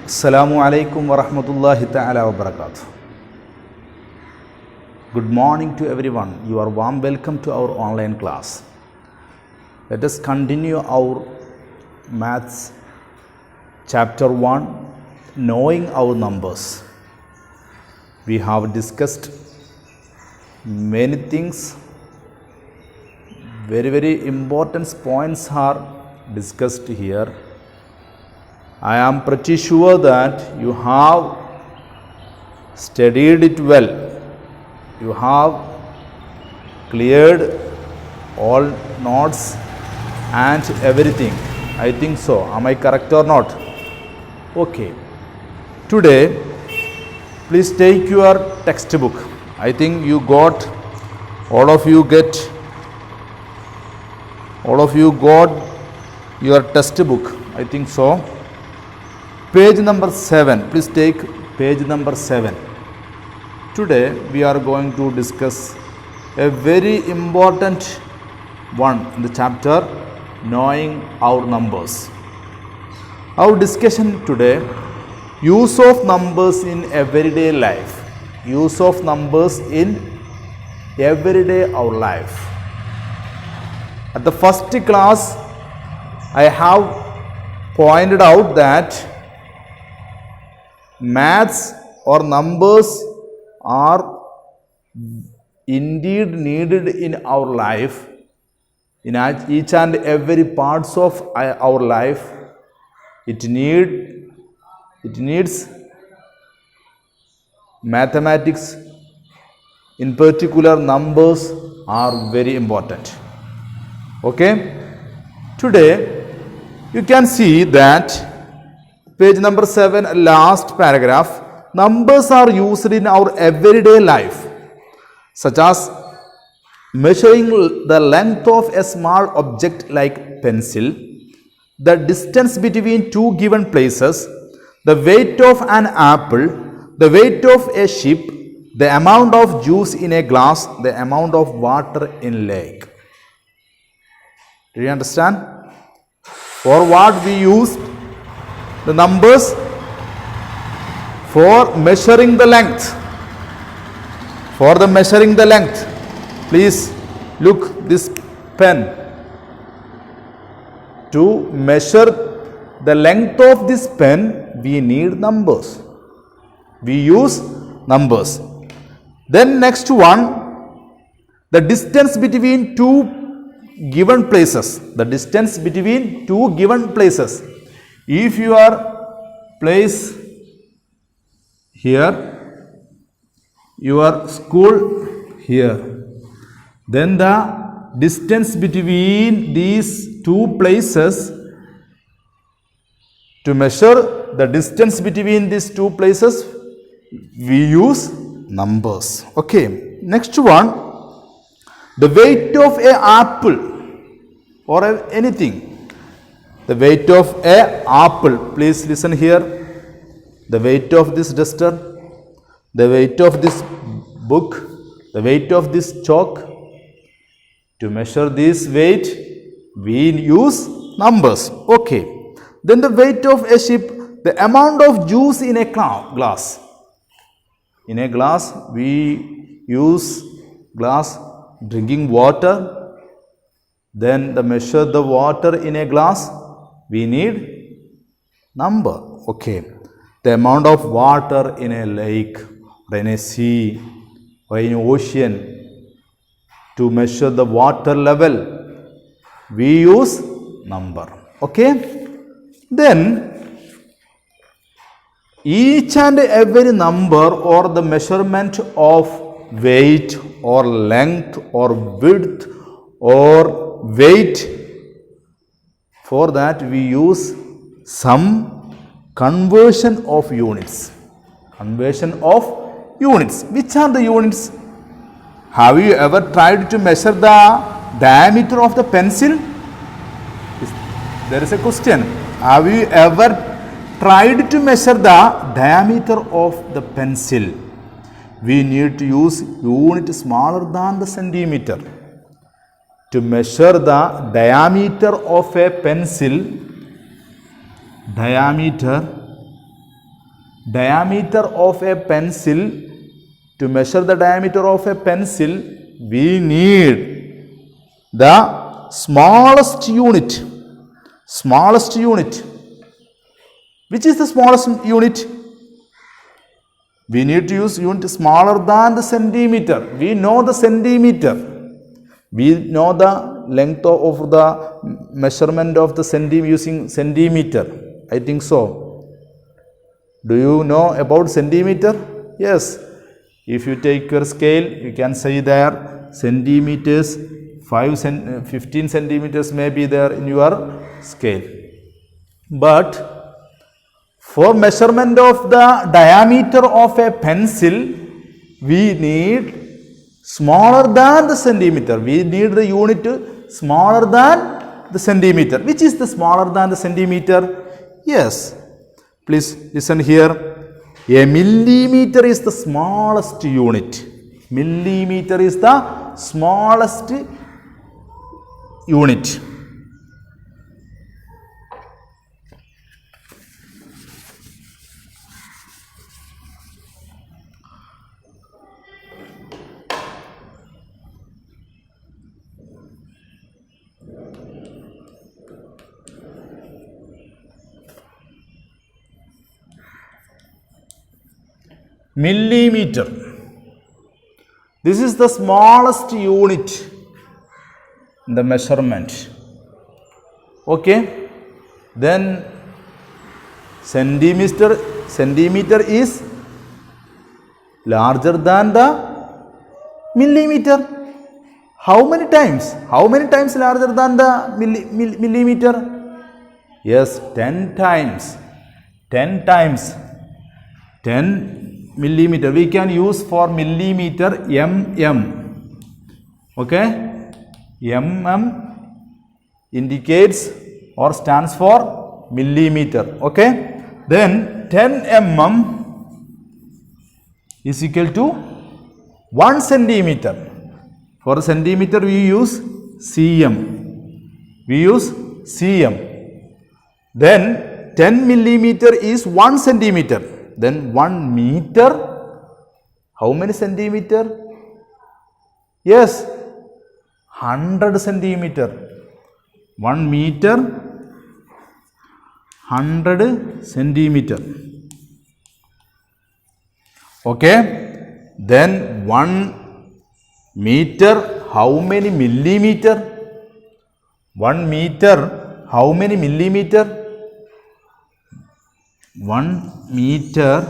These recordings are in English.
Assalamu alaikum wa rahmatullahi ta'ala wa barakatuh. Good morning to everyone. You are warm welcome to our online class. Let us continue our maths chapter 1, knowing our numbers. We have discussed many things. Very important points are discussed here. I am pretty sure that you have studied it well. You have cleared all notes and everything. I think so. Am I correct or not? Okay. Today, please take your textbook. I think you got, all of you got your textbook. I think so. Page number 7. Please take page number 7. Today we are going to discuss a very important one in the chapter, knowing our numbers. Our discussion today, use of numbers in everyday life. Use of numbers in everyday our life. At the first class, I have pointed out that maths or numbers are indeed needed in our life, in each and every parts of our life. It needs mathematics, in particular numbers are very important. Okay, today you can see that page number 7, last paragraph, numbers are used in our everyday life, such as measuring the length of a small object like pencil, the distance between two given places, the weight of an apple, the weight of a ship, the amount of juice in a glass, the amount of water in lake. Do you understand? For what we use the numbers? For measuring the length. For the measuring the length. Please look this pen. To measure the length of this pen, we need numbers. We use numbers. Then next one, the distance between two given places. The distance between two given places. If you are place here, your school here, then the distance between these two places, to measure the distance between these two places, we use numbers. Okay, next one, the weight of an apple or anything. The weight of a apple. Please listen here. The weight of this duster, the weight of this book, the weight of this chalk. To measure this weight, we use numbers. Okay. Then the weight of a ship, the amount of juice in a glass. In a glass, we use glass drinking water. Then the measure the water in a glass, we need number. Okay. The amount of water in a lake or in a sea or in an ocean, to measure the water level, we use number. Okay. Then each and every number or the measurement of weight or length or width or weight, for that we use some conversion of units. Conversion of units. Which are the units? Have you ever tried to measure the diameter of the pencil? There is a question. Have you ever tried to measure the diameter of the pencil? We need to use unit smaller than the centimeter. To measure the diameter of a pencil, diameter diameter of a pencil, to measure the diameter of a pencil, we need the smallest unit. Smallest unit. Which is the smallest unit? We need to use unit smaller than the centimeter. We know the centimeter. We know the length of the measurement of the using centimeter. I think so. Do you know about centimeter? Yes. If you take your scale, you can say there centimeters, 15 centimeters may be there in your scale. But for measurement of the diameter of a pencil, we need smaller than the centimeter. We need the unit smaller than the centimeter. Which is the smaller than the centimeter? Yes. Please listen here. A millimeter is the smallest unit. Millimeter is the smallest unit. Millimeter. This is the smallest unit in the measurement. Okay. Then centimeter is larger than the millimeter. How many times? How many times larger than the millimeter? Yes, 10 times. 10 times. 10 millimeter. We can use for millimeter mm. Okay. Mm indicates or stands for millimeter. Okay. Then 10 mm is equal to 1 centimeter. For centimeter we use cm. We use cm. Then 10 millimeter is 1 centimeter. Then 1 meter, how many centimeter? Yes, 100 centimeter. 1 meter, 100 centimeter. Okay. Then 1 meter, how many millimeter? 1 meter, how many millimeter? 1 meter,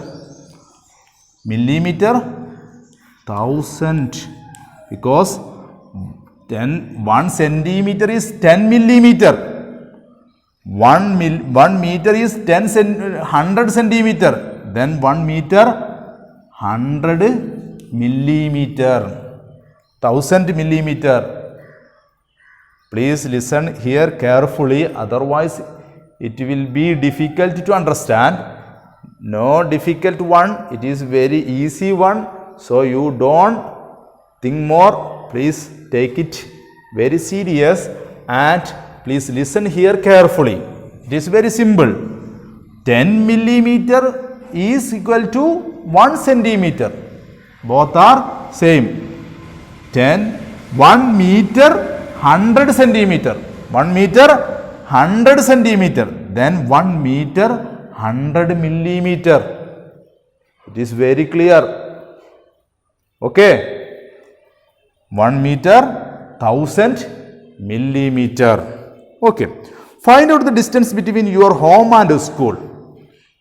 millimeter, 1000, because 1 centimeter is 10 millimeter. 1 meter is 100 centimeter. Then 1 meter, 100 millimeter, 1000 millimeter. Please listen here carefully, otherwise it will be difficult to understand. No difficult one, it is very easy one. So you don't think more. Please take it very serious and please listen here carefully. It is very simple. 10 millimeter is equal to 1 centimeter. Both are same. 1 meter, 100 centimeter. 1 meter, 100 centimeter. Then 1 meter, 100 millimeter. It is very clear. Okay. 1 meter, 1000 millimeter. Okay. Find out the distance between your home and school.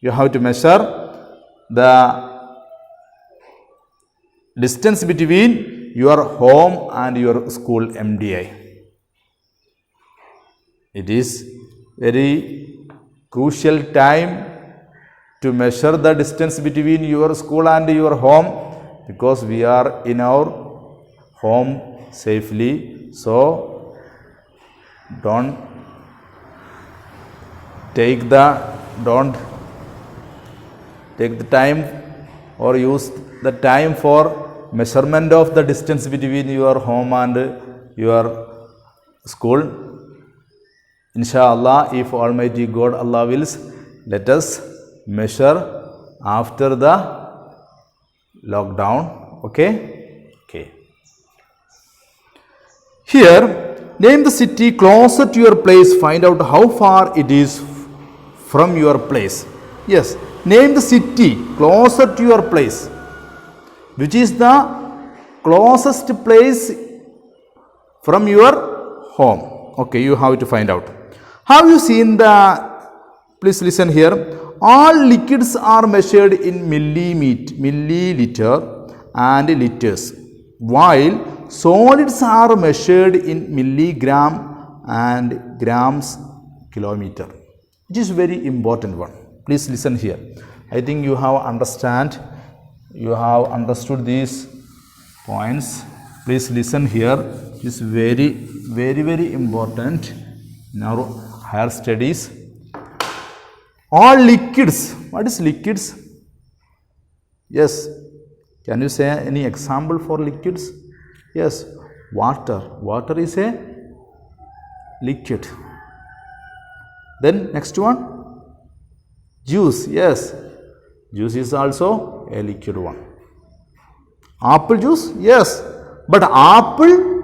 You have to measure the distance between your home and your school MDI. It is very crucial time to measure the distance between your school and your home, because we are in our home safely. So don't take the time or use the time for measurement of the distance between your home and your school. Inshallah, if Almighty God Allah wills, let us measure after the lockdown. Okay. Here, name the city closer to your place. Find out how far it is from your place. Yes, name the city closer to your place. Which is the closest place from your home? Okay, you have to find out. Have you seen the, please listen here. All liquids are measured in milliliter and liters, while solids are measured in milligram and grams kilometer. It is very important one. Please listen here. I think you have understood these points. Please listen here. It is very, very, very important in our higher studies. All liquids. What is liquids? Yes. Can you say any example for liquids? Yes. Water. Water is a liquid. Then next one. Juice. Yes. Juice is also a liquid one. Apple juice? Yes. But apple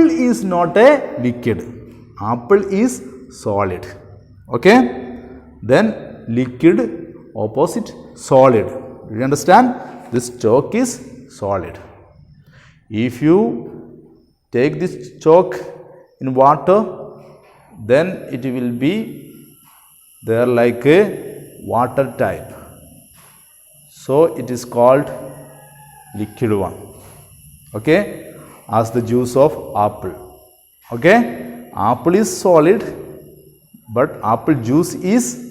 is not a liquid. Apple is solid. Okay. Then liquid opposite solid. Do you understand? This chalk is solid. If you take this chalk in water, then it will be there like a water type. So it is called liquid one. Okay, as the juice of apple. Okay, apple is solid, but apple juice is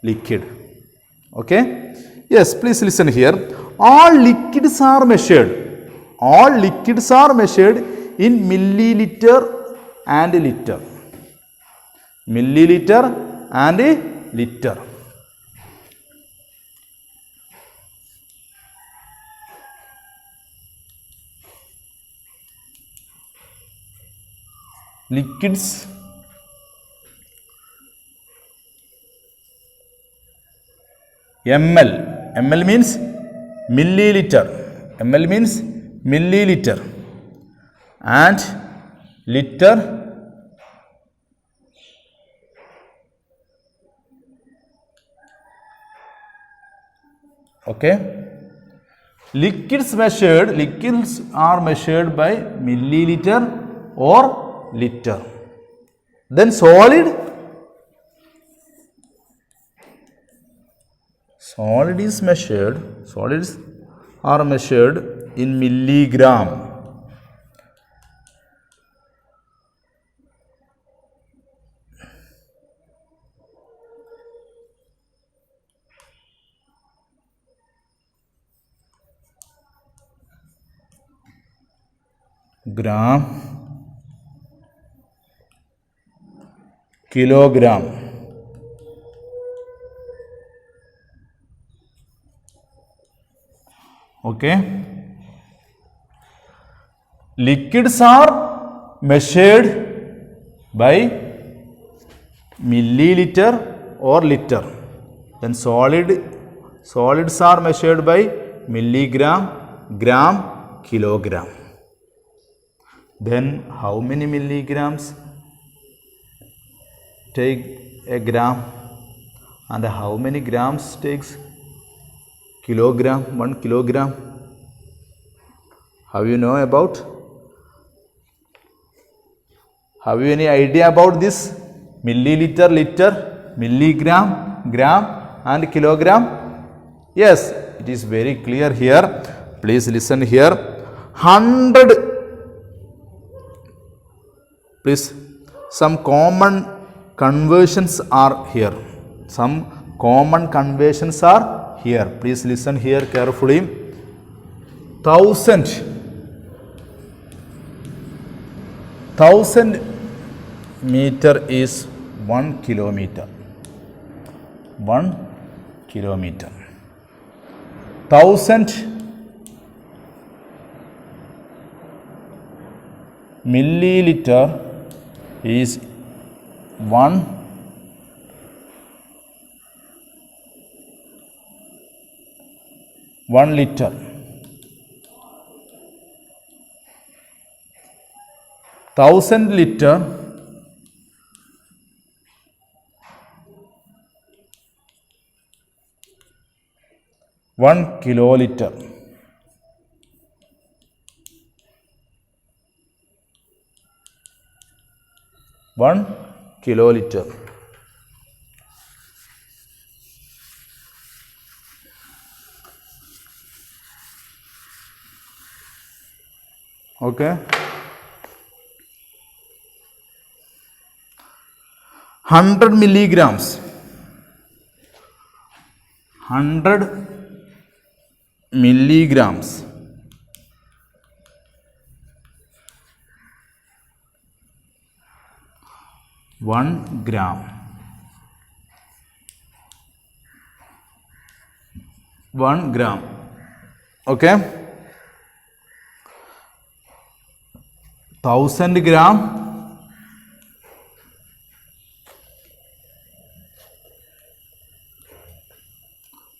liquid. Okay. Yes, please listen here. All liquids are measured. All liquids are measured in milliliter and liter. Milliliter and liter. Liquids ml. ml means milliliter. ml means milliliter. And liter okay. Liquids are measured by milliliter or liter. Then solids are measured in milligram. Gram, kilogram. Okay. Liquids are measured by milliliter or liter. Then solids are measured by milligram, gram, kilogram. Then how many milligrams take a gram and how many grams takes kilogram, 1 kilogram? Have you know about? Have you any idea about this? Milliliter, liter, milligram, gram and kilogram? Yes, it is very clear here. Please listen here. 100. Please, some common conversions are here. Some common conversions are here. Please listen here carefully. 1000 meter is 1 kilometer. 1 kilometer. 1000 milliliter is 1 1 liter. 1000 liter. 1 kiloliter. 1 kiloliter. Okay. 100 milligrams. 100 milligrams. 1 gram. 1 gram. Okay. 1000 gram.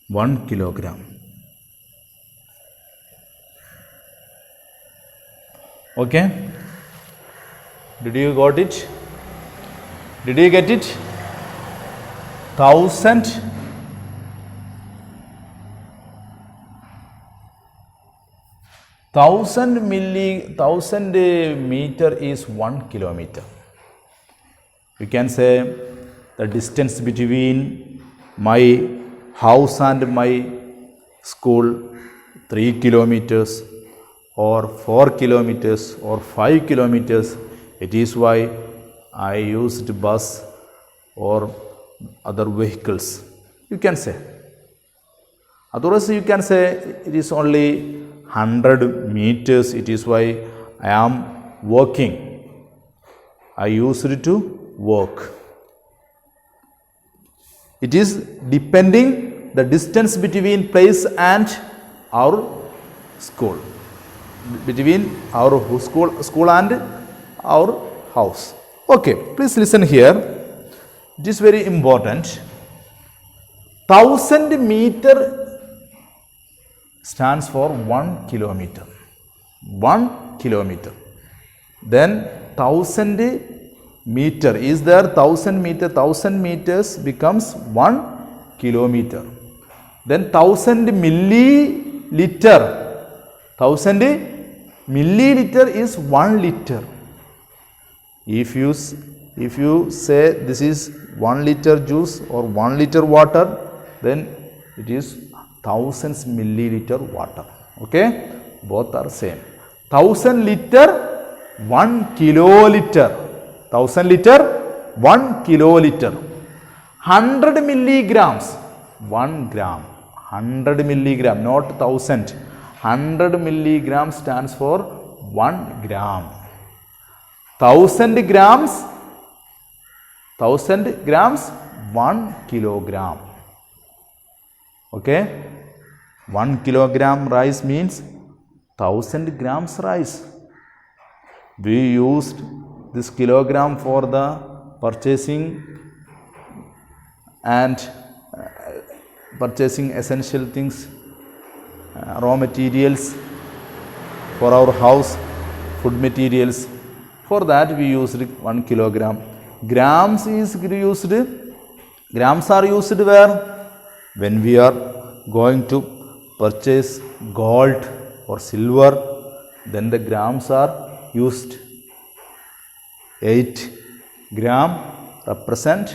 1 kilogram. Okay. Did you got it? Did you get it? 1000 meter is 1 kilometer. You can say the distance between my house and my school 3 kilometers or 4 kilometers or 5 kilometers. It is why I used bus or other vehicles. You can say. Otherwise, you can say it is only 100 meters. It is why I am walking. I used to walk. It is depending the distance between place and our school. Between our school and our house. Okay, please listen here. It is very important. 1000 meter stands for 1 kilometer. 1 kilometer. Then 1000 meter is there. 1000 meter. 1000 meters becomes 1 kilometer. Then 1000 milliliter. 1000 milliliter is 1 liter. If you say this is 1 liter juice or 1 liter water, then it is thousands milliliter water. Okay, both are same. 1000 liter, 1 kiloliter. 1000 liter, 1 kiloliter. 100 milligrams, 1 gram. 100 milligram, not 1000. 100 milligram stands for 1 gram. 1000 grams, 1 kilogram. Okay, 1 kilogram rice means 1000 grams rice. We used this kilogram for the purchasing and purchasing essential things, raw materials for our house, food materials. For that we used 1 kilogram. Grams are used where? When we are going to purchase gold or silver, then the grams are used. 8 gram represent,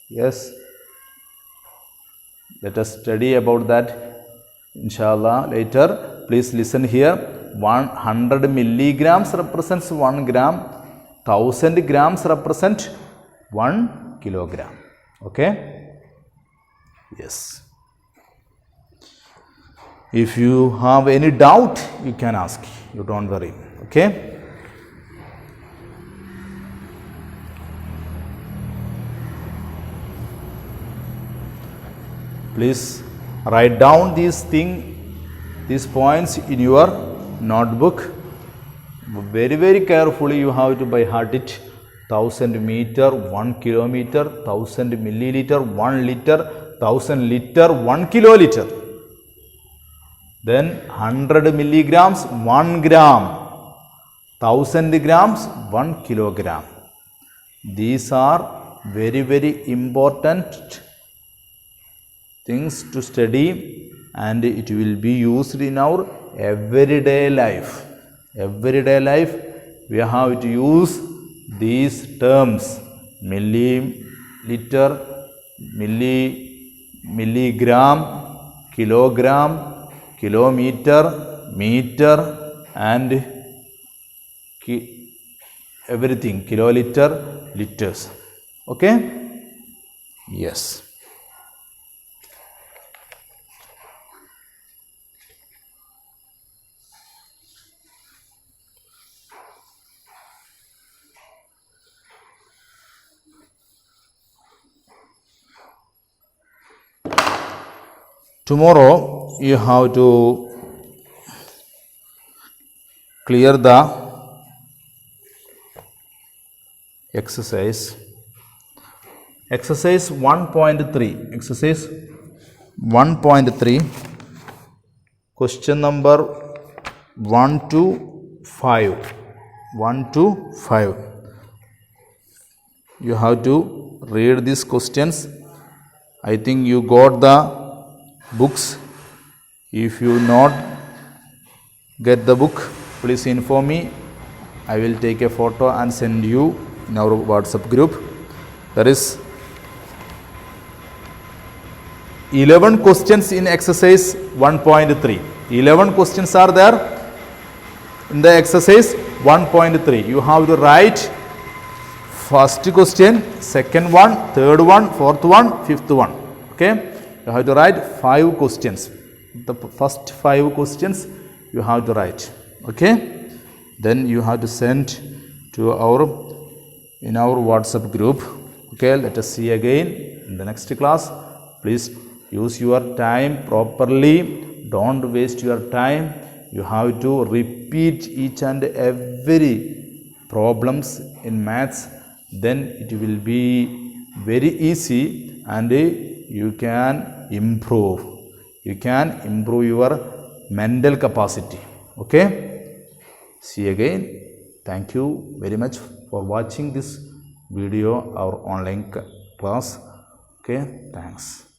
yes, let us study about that inshallah later. Please listen here. 100 milligrams represents 1 gram. 1000 grams represent 1 kilogram. Okay? Yes. If you have any doubt, you can ask. You don't worry. Okay? Please write down these points in your notebook. Very, very carefully you have to by heart it. 1000 meter, 1 kilometer, 1000 milliliter, 1 liter, 1000 liter 1 kiloliter. Then 100 milligrams 1 gram, 1000 grams 1 kilogram. These are very, very important things to study, and it will be used in our everyday life. Everyday life we have to use these terms: milliliter, milligram, kilogram, kilometer, meter, and everything, kiloliter, liters. Okay? Yes. Tomorrow you have to clear the exercise 1.3. Exercise 1.3, question number 1 to 5. 1 to 5. You have to read these questions. I think you got the books. If you not get the book, please inform me. I will take a photo and send you in our WhatsApp group. There is 11 questions in exercise 1.3. 11 questions are there in the exercise 1.3. You have to write first question, second one, third one, fourth one, fifth one. Okay? You have to write 5 questions. The first 5 questions you have to write. Okay? Then you have to send to in our WhatsApp group. Okay? Let us see again in the next class. Please use your time properly. Don't waste your time. You have to repeat each and every problems in maths. Then it will be very easy, and you can improve. You can improve your mental capacity. Okay? See you again. Thank you very much for watching this video, our online class. Okay? Thanks.